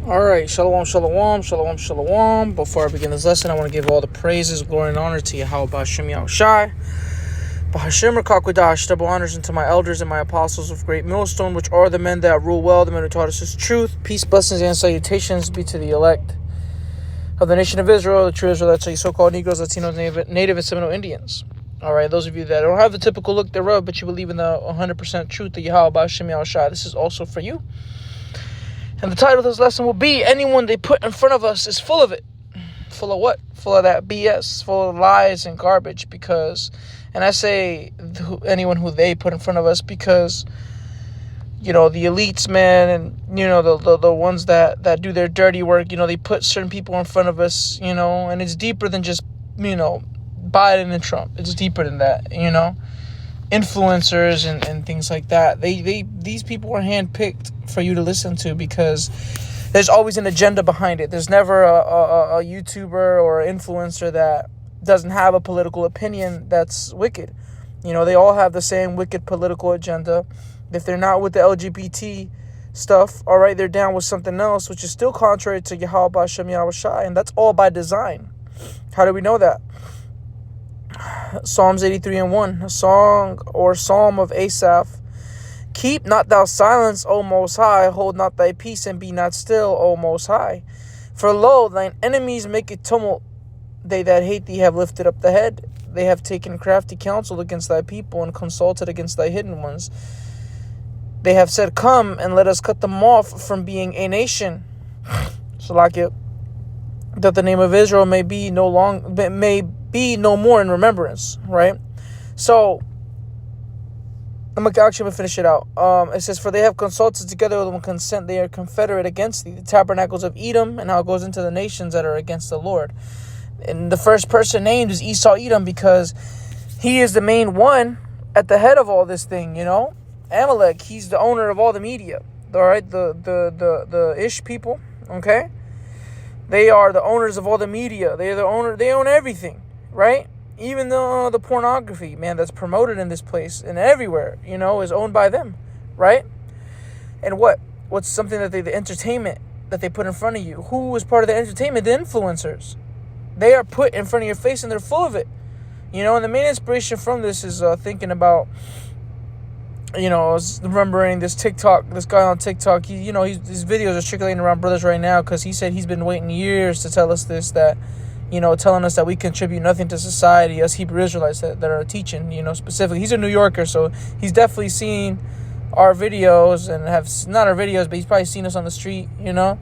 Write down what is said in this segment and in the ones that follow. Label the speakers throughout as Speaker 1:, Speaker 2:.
Speaker 1: Alright, shalom, shalom, shalom, shalom. Before I begin this lesson, I want to give all the praises, glory, and honor to Yahweh Ba'Shem Yahushai. Ba'Hashem Rakakwadash, double honors unto my elders and my apostles of great millstone, which are the men that rule well, the men who taught us his truth. Peace, blessings, and salutations be to the elect of the nation of Israel, the true Israelites, the so-called Negroes, Latinos, Native, and Seminole Indians. Alright, those of you that don't have the typical look thereof, but you believe in the 100% truth of Yahweh Ba'Shem Yahushai, this is also for you. And the title of this lesson will be, anyone they put in front of us is full of it. Full of what? Full of that BS. Full of lies and garbage. Because, and I say anyone who they put in front of us because, you know, the elites, man, and, you know, the ones that do their dirty work, you know, they put certain people in front of us, you know, and it's deeper than just, you know, Biden and Trump. It's deeper than that, you know. Influencers and things like that. These people are handpicked for you to listen to because there's always an agenda behind it. There's never a YouTuber or influencer that doesn't have a political opinion that's wicked. You know, they all have the same wicked political agenda. If they're not with the LGBT stuff, all right, they're down with something else, which is still contrary to Yahweh Ba'Shem Yahushai, and that's all by design. How do we know that? Psalms 83:1, a song or psalm of Asaph. Keep not thou silence, O Most High, hold not thy peace, and be not still, O Most High. For lo, thine enemies make a tumult, they that hate thee have lifted up the head. They have taken crafty counsel against thy people, and consulted against thy hidden ones. They have said, come, and let us cut them off from being a nation. Salakia, that the name of Israel may be no more in remembrance, right? So I'm gonna finish it out. It says, for they have consulted together with them consent, they are confederate against thee, the tabernacles of Edom, and how it goes into the nations that are against the Lord. And the first person named is Esau Edom because he is the main one at the head of all this thing, you know. Amalek, he's the owner of all the media, all right, the Ish people, okay. They are the owners of all the media. They own everything, right? Even the pornography, man, that's promoted in this place and everywhere, you know, is owned by them, right? And what's something that the entertainment that they put in front of you? Who is part of the entertainment? The influencers. They are put in front of your face and they're full of it, you know. And the main inspiration from this is thinking about, you know, I was remembering this guy on TikTok. His videos are circulating around brothers right now because he said he's been waiting years to tell us this, that, you know, telling us that we contribute nothing to society, us Hebrew Israelites that are teaching, you know, specifically. He's a New Yorker, so he's definitely seen our videos and not our videos, but he's probably seen us on the street, you know,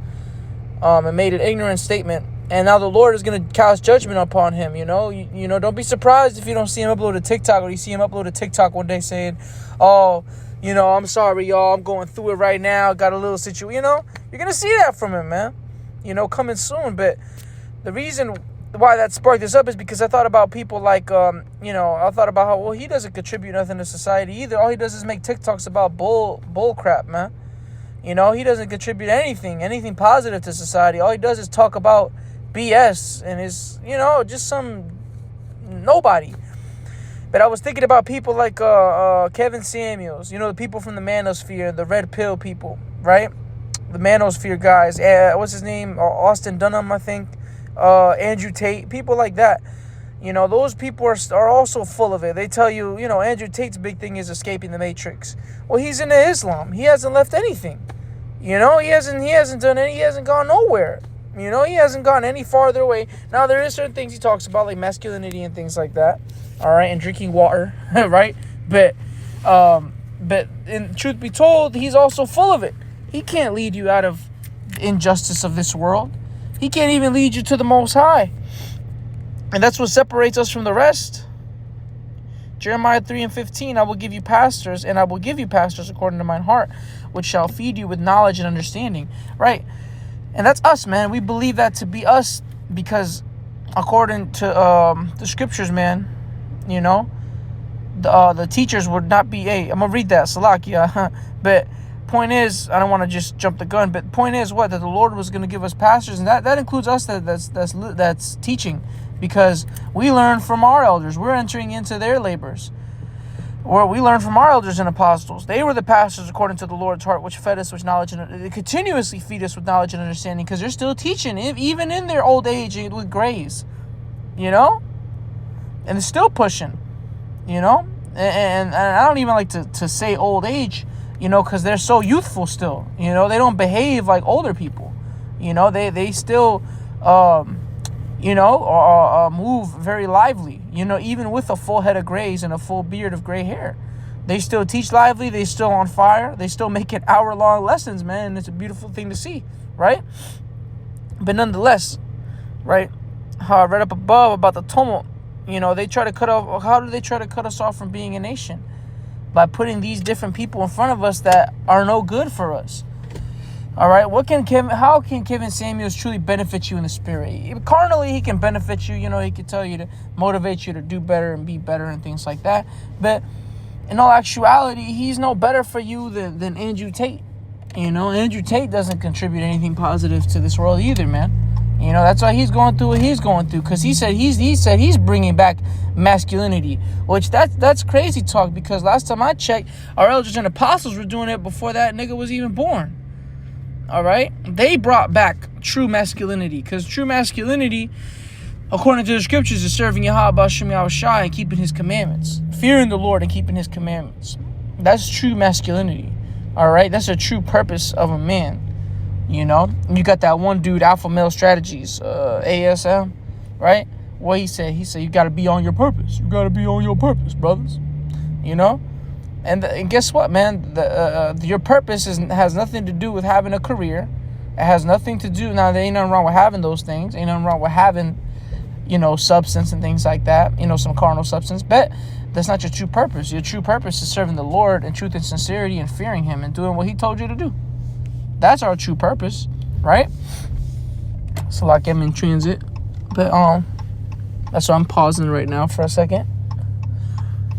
Speaker 1: and made an ignorant statement. And now the Lord is going to cast judgment upon him, you know. You know, don't be surprised if you don't see him upload a TikTok, or you see him upload a TikTok one day saying, oh, you know, I'm sorry, y'all, I'm going through it right now, got a little situation, you know. You're going to see that from him, man, you know, coming soon. But the reason why that sparked this up is because I thought about people like, you know, I thought about how, well, he doesn't contribute nothing to society either. All he does is make TikToks about bull crap, man. You know, he doesn't contribute anything positive to society. All he does is talk about BS and is, you know, just some nobody. But I was thinking about people like Kevin Samuels, you know, the people from the Manosphere, the Red Pill people, right? The Manosphere guys. What's his name? Austin Dunham, I think. Andrew Tate, people like that. You know, those people are also full of it. They tell you, you know, Andrew Tate's big thing is escaping the Matrix. Well, he's into Islam. He hasn't left anything. You know, he hasn't done any. He hasn't gone nowhere. You know, he hasn't gone any farther away. Now, there is certain things he talks about, like masculinity and things like that. All right, and drinking water, right? But in truth be told, he's also full of it. He can't lead you out of the injustice of this world. He can't even lead you to the Most High. And that's what separates us from the rest. Jeremiah 3:15, I will give you pastors, and I will give you pastors according to mine heart, which shall feed you with knowledge and understanding. Right? And that's us, man. We believe that to be us because according to the scriptures, man, you know, the teachers would not be, I'm going to read that, Salakia. But point is, I don't want to just jump the gun, but point is what? That the Lord was going to give us pastors, and that includes us that's teaching, because we learn from our elders. We're entering into their labors. Where we learn from our elders and apostles. They were the pastors according to the Lord's heart, which fed us with knowledge, and they continuously feed us with knowledge and understanding, because they're still teaching, even in their old age with grays, you know? And they're still pushing, you know? And I don't even like to say old age, you know, because they're so youthful still, you know? They don't behave like older people, you know? They still, move very lively, you know, even with a full head of grays and a full beard of gray hair. They still teach lively. They still on fire. They still make it hour-long lessons, man. It's a beautiful thing to see, right? But nonetheless, right, how I read up above about the tumult, you know, they try to cut off. How do they try to cut us off from being a nation? By putting these different people in front of us that are no good for us. All right, how can Kevin Samuels truly benefit you in the spirit? Carnally, he can benefit you. You know, he can tell you to motivate you to do better and be better and things like that. But in all actuality, he's no better for you than Andrew Tate. You know, Andrew Tate doesn't contribute anything positive to this world either, man. You know, that's why he's going through what he's going through, because he said he's bringing back masculinity, which that's crazy talk, because last time I checked, our elders and apostles were doing it before that nigga was even born. All right, they brought back true masculinity, because true masculinity, according to the scriptures, is serving Yahweh Hashem Yahweh Shai and keeping his commandments, fearing the Lord and keeping his commandments. That's true masculinity. All right, that's a true purpose of a man. You know, you got that one dude, Alpha Male Strategies, ASM, right? What he said you got to be on your purpose. You got to be on your purpose, brothers. You know. And guess what, man? Your purpose has nothing to do with having a career. It has nothing to do. Now, there ain't nothing wrong with having those things. Ain't nothing wrong with having, you know, substance and things like that. You know, some carnal substance. But that's not your true purpose. Your true purpose is serving the Lord in truth and sincerity and fearing Him and doing what He told you to do. That's our true purpose, right? So, like, I'm in transit. But that's why I'm pausing right now for a second.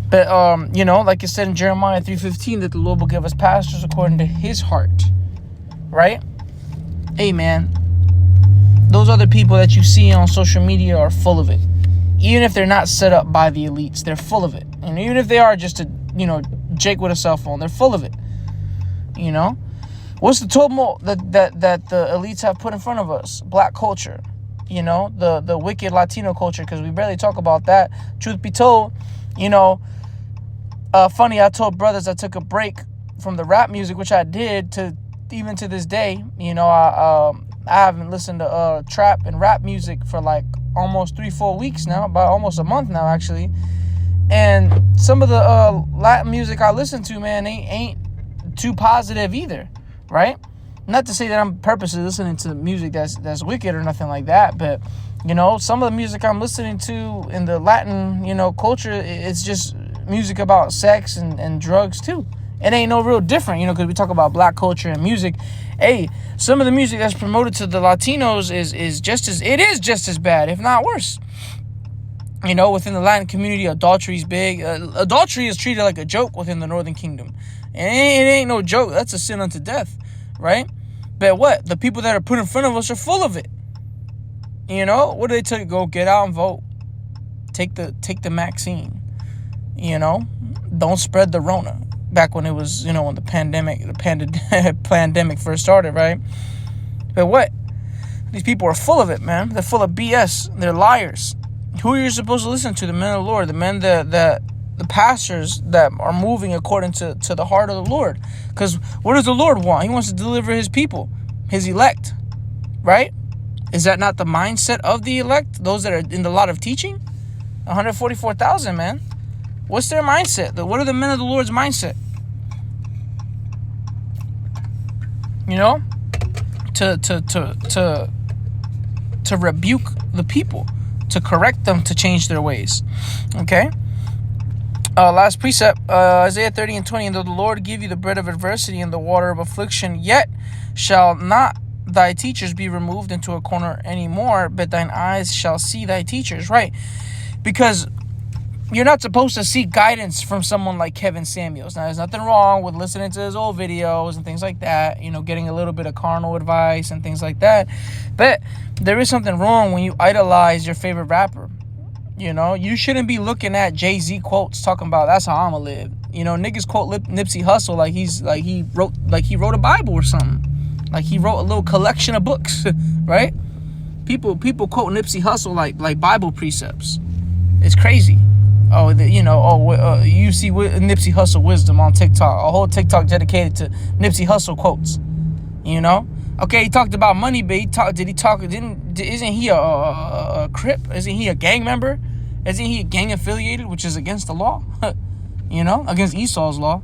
Speaker 1: But, you know, like it said in Jeremiah 3:15, that the Lord will give us pastors according to His heart, right? Hey, man, those other people that you see on social media are full of it. Even if they're not set up by the elites, they're full of it. And even if they are just a, you know, Jake with a cell phone, they're full of it. You know? What's the tumult that the elites have put in front of us? Black culture. You know? The wicked Latino culture, because we barely talk about that. Truth be told, you know, funny, I told brothers I took a break from the rap music, which I did, even to this day. You know, I haven't listened to trap and rap music for like almost 3-4 weeks now, about almost a month now, actually. And some of the Latin music I listen to, man, ain't too positive either, right? Not to say that I'm purposely listening to music that's wicked or nothing like that, but, you know, some of the music I'm listening to in the Latin, you know, culture, it's just music about sex and drugs too. It ain't no real different, you know, because we talk about black culture and music. Hey, some of the music that's promoted to the Latinos is just as bad, if not worse. You know, within the Latin community, adultery is big. Adultery is treated like a joke within the Northern Kingdom. It ain't no joke. That's a sin unto death, right? But what? The people that are put in front of us are full of it. You know, what do they tell you? Go get out and vote. Take the vaccine. You know, don't spread the Rona. Back when it was, you know, when the pandemic first started, right? But what? These people are full of it, man. They're full of BS. They're liars. Who are you supposed to listen to? The men of the Lord, the men that the pastors that are moving according to the heart of the Lord. Because what does the Lord want? He wants to deliver His people, His elect, right? Is that not the mindset of the elect? Those that are in the lot of teaching? 144,000, man. What's their mindset? What are the men of the Lord's mindset? You know, to rebuke the people, to correct them, to change their ways. Okay. Last precept, Isaiah 30:20. And though the Lord give you the bread of adversity and the water of affliction, yet shall not thy teachers be removed into a corner anymore, but thine eyes shall see thy teachers. Right? Because you're not supposed to seek guidance from someone like Kevin Samuels. Now, there's nothing wrong with listening to his old videos and things like that, you know, getting a little bit of carnal advice and things like that. But there is something wrong when you idolize your favorite rapper. You know, you shouldn't be looking at Jay-Z quotes talking about, that's how I'm going to live. You know, niggas quote Nipsey Hussle like he wrote a Bible or something. Like he wrote a little collection of books, right? People quote Nipsey Hussle like Bible precepts. It's crazy. Oh, you see Nipsey Hussle wisdom on TikTok. A whole TikTok dedicated to Nipsey Hussle quotes. You know? Okay, he talked about money, but isn't he a Crip? Isn't he a gang member? Isn't he gang affiliated, which is against the law? You know, against Esau's law.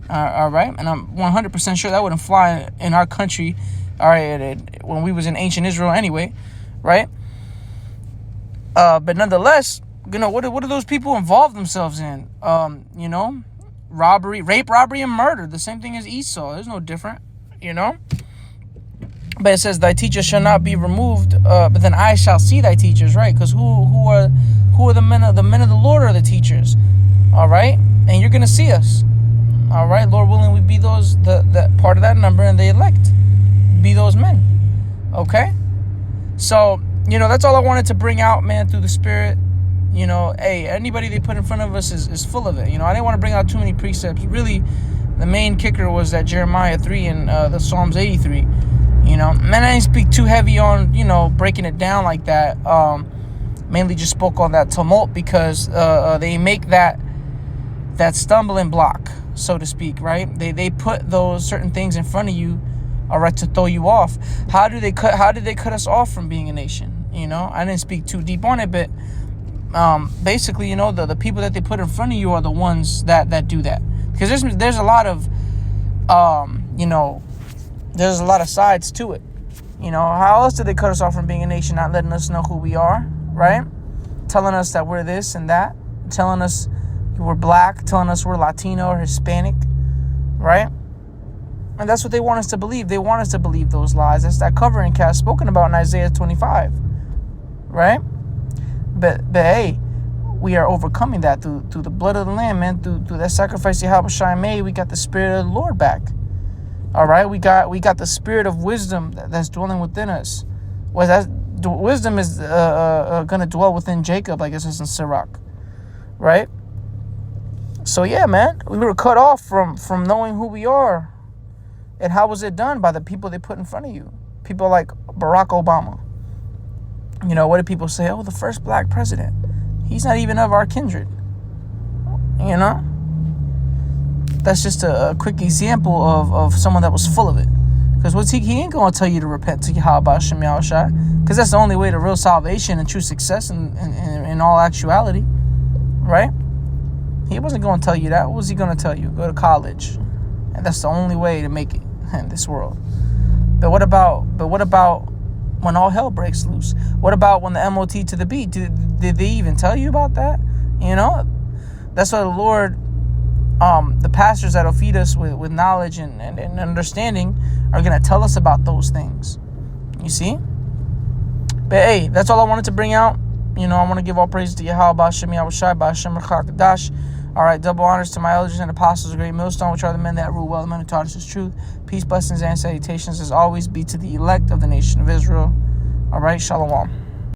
Speaker 1: All right, and I'm 100% sure that wouldn't fly in our country. All right, when we was in ancient Israel anyway, right? But nonetheless, you know, what do those people involve themselves in? You know, rape, robbery, and murder. The same thing as Esau. There's no different. You know. But it says thy teachers shall not be removed. But then I shall see thy teachers, right? Because who are the men of the Lord are the teachers, all right? And you're gonna see us, all right? Lord willing, we be those the part of that number, and the elect be those men, okay? So you know that's all I wanted to bring out, man, through the Spirit. You know, hey, anybody they put in front of us is full of it. You know, I didn't want to bring out too many precepts. Really, the main kicker was that Jeremiah 3 and the Psalms 83. You know, man, I didn't speak too heavy on, you know, breaking it down like that. Mainly just spoke on that tumult because they make that stumbling block, so to speak, right? They put those certain things in front of you, all right, to throw you off. How did they cut us off from being a nation? You know, I didn't speak too deep on it, but basically, you know, the people that they put in front of you are the ones that do that. Because there's a lot of you know, there's a lot of sides to it. You know, how else did they cut us off from being a nation, not letting us know who we are, right? Telling us that we're this and that, telling us we're black, telling us we're Latino or Hispanic, right? And that's what they want us to believe. They want us to believe those lies. That's that covering cast spoken about in Isaiah 25, right? But hey, we are overcoming that through the blood of the Lamb, man. Through that sacrifice Yahweh Shai made, we got the Spirit of the Lord back. All right, we got the spirit of wisdom that's dwelling within us. Well, that wisdom is going to dwell within Jacob, I guess it's in Sirach, right? So yeah, man, we were cut off from knowing who we are. And how was it done? By the people they put in front of you. People like Barack Obama. You know, what did people say? Oh, the first black president. He's not even of our kindred. You know? That's just a quick example of someone that was full of it. Because he ain't going to tell you to repent to Yahweh Hashem Yahushua. Because that's the only way to real salvation and true success in all actuality. Right? He wasn't going to tell you that. What was he going to tell you? Go to college. And that's the only way to make it in this world. But what about when all hell breaks loose? What about when the MOT to the beat? Did they even tell you about that? You know? That's why the Lord... the pastors that'll feed us with knowledge and understanding are going to tell us about those things. You see? But hey, that's all I wanted to bring out. You know, I want to give all praise to Yahweh, Hashem, Yahushai, Hashem, Kadash. All right, double honors to my elders and apostles of Great Millstone, which are the men that rule well, the men who taught us his truth. Peace, blessings, and salutations as always be to the elect of the nation of Israel. All right, shalom.